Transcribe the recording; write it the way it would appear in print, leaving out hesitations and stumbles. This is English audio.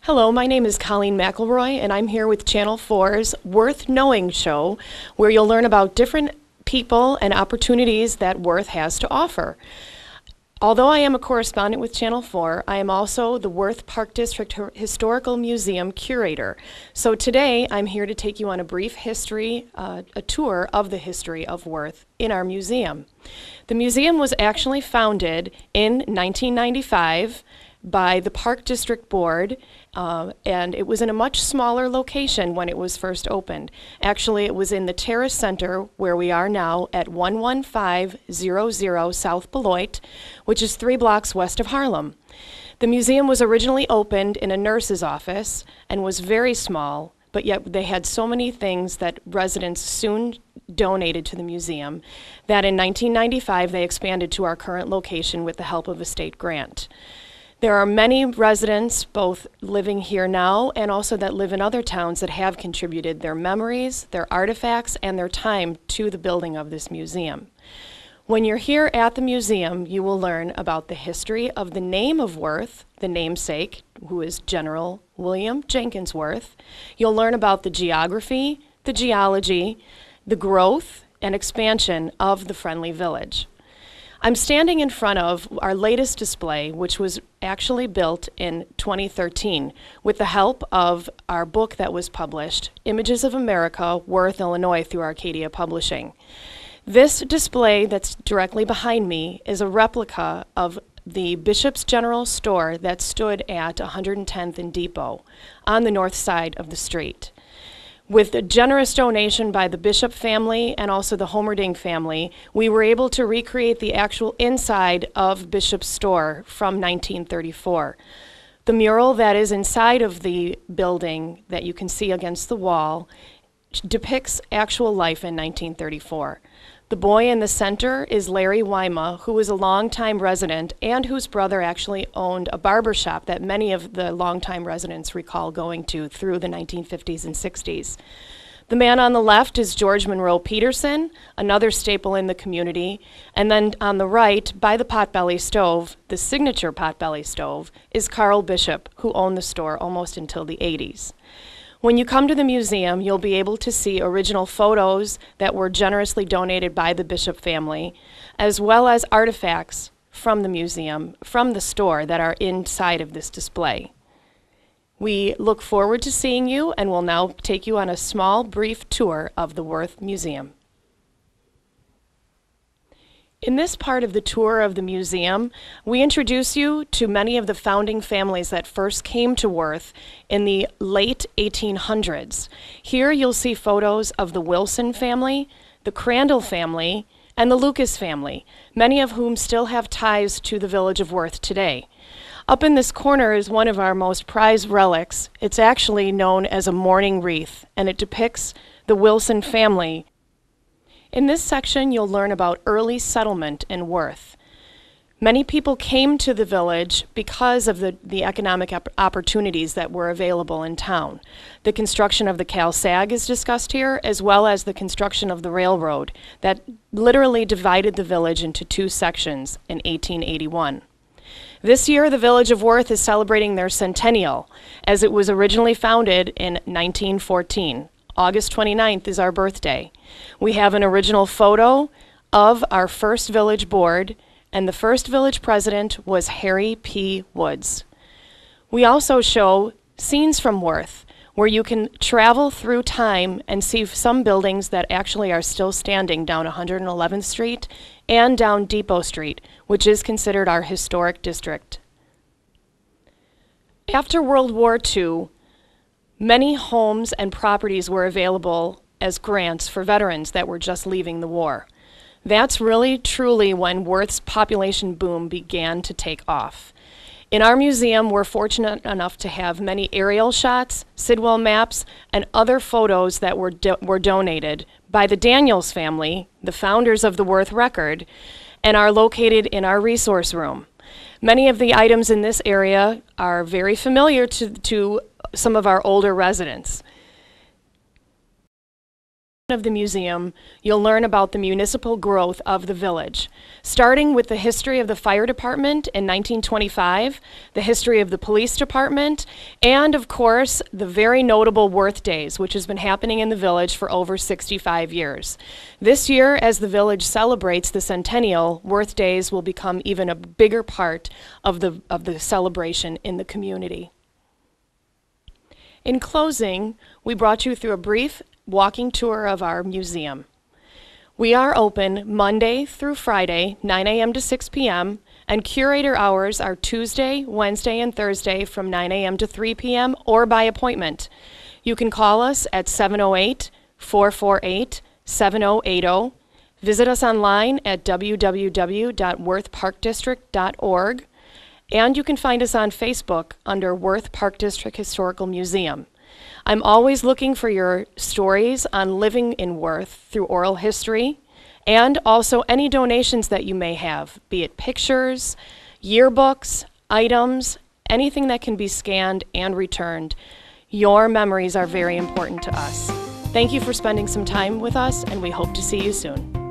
Hello, my name is Colleen McElroy, and I'm here with Channel 4's Worth Knowing show, where you'll learn about different people and opportunities that Worth has to offer. Although I am a correspondent with Channel 4, I am also the Worth Park District Historical Museum curator. So today, I'm here to take you on a brief history, a tour of the history of Worth in our museum. The museum was actually founded in 1995 by the Park District Board, and it was in a much smaller location when it was first opened. Actually, it was in the Terrace Center, where we are now, at 11500 South Beloit, which is 3 blocks west of Harlem. The museum was originally opened in a nurse's office and was very small, but yet they had so many things that residents soon donated to the museum that in 1995 they expanded to our current location with the help of a state grant. There are many residents, both living here now and also that live in other towns, that have contributed their memories, their artifacts, and their time to the building of this museum. When you're here at the museum, you will learn about the history of the name of Worth, the namesake, who is General William Jenkins Worth. You'll learn about the geography, the geology, the growth and expansion of the friendly village. I'm standing in front of our latest display, which was actually built in 2013 with the help of our book that was published, Images of America, Worth, Illinois, through Arcadia Publishing. This display that's directly behind me is a replica of the Bishop's General Store that stood at 110th and Depot on the north side of the street. With a generous donation by the Bishop family and also the Homerding family, we were able to recreate the actual inside of Bishop's store from 1934. The mural that is inside of the building that you can see against the wall depicts actual life in 1934. The boy in the center is Larry Wyma, who was a longtime resident and whose brother actually owned a barber shop that many of the longtime residents recall going to through the 1950s and 60s. The man on the left is George Monroe Peterson, another staple in the community. And then on the right, by the potbelly stove, the signature potbelly stove, is Carl Bishop, who owned the store almost until the 80s. When you come to the museum, you'll be able to see original photos that were generously donated by the Bishop family, as well as artifacts from the museum, from the store, that are inside of this display. We look forward to seeing you, and will now take you on a small, brief tour of the Worth Museum. In this part of the tour of the museum, we introduce you to many of the founding families that first came to Worth in the late 1800s. Here you'll see photos of the Wilson family, the Crandall family, and the Lucas family, many of whom still have ties to the village of Worth today. Up in this corner is one of our most prized relics. It's actually known as a mourning wreath, and it depicts the Wilson family. In this section, you'll learn about early settlement in Worth. Many people came to the village because of the economic opportunities that were available in town. The construction of the Cal Sag is discussed here, as well as the construction of the railroad that literally divided the village into 2 sections in 1881. This year, the village of Worth is celebrating their centennial, as it was originally founded in 1914. August 29th is our birthday. We have an original photo of our first village board, and the first village president was Harry P. Woods. We also show scenes from Worth, where you can travel through time and see some buildings that actually are still standing down 111th Street and down Depot Street, which is considered our historic district. After World War II, many homes and properties were available as grants for veterans that were just leaving the war. That's really, truly when Worth's population boom began to take off. In our museum, we're fortunate enough to have many aerial shots, Sidwell maps, and other photos that were donated by the Daniels family, the founders of the Worth Record, and are located in our resource room. Many of the items in this area are very familiar to some of our older residents. of the museum, you'll learn about the municipal growth of the village, starting with the history of the fire department in 1925, the history of the police department, and of course, the very notable Worth Days, which has been happening in the village for over 65 years. This year, as the village celebrates the centennial, Worth Days will become even a bigger part of the celebration in the community. In closing, we brought you through a brief walking tour of our museum. We are open Monday through Friday, 9 a.m. to 6 p.m., and curator hours are Tuesday, Wednesday, and Thursday from 9 a.m. to 3 p.m. or by appointment. You can call us at 708-448-7080. Visit us online at www.worthparkdistrict.org, and you can find us on Facebook under Worth Park District Historical Museum. I'm always looking for your stories on living in Worth through oral history, and also any donations that you may have, be it pictures, yearbooks, items, anything that can be scanned and returned. Your memories are very important to us. Thank you for spending some time with us, and we hope to see you soon.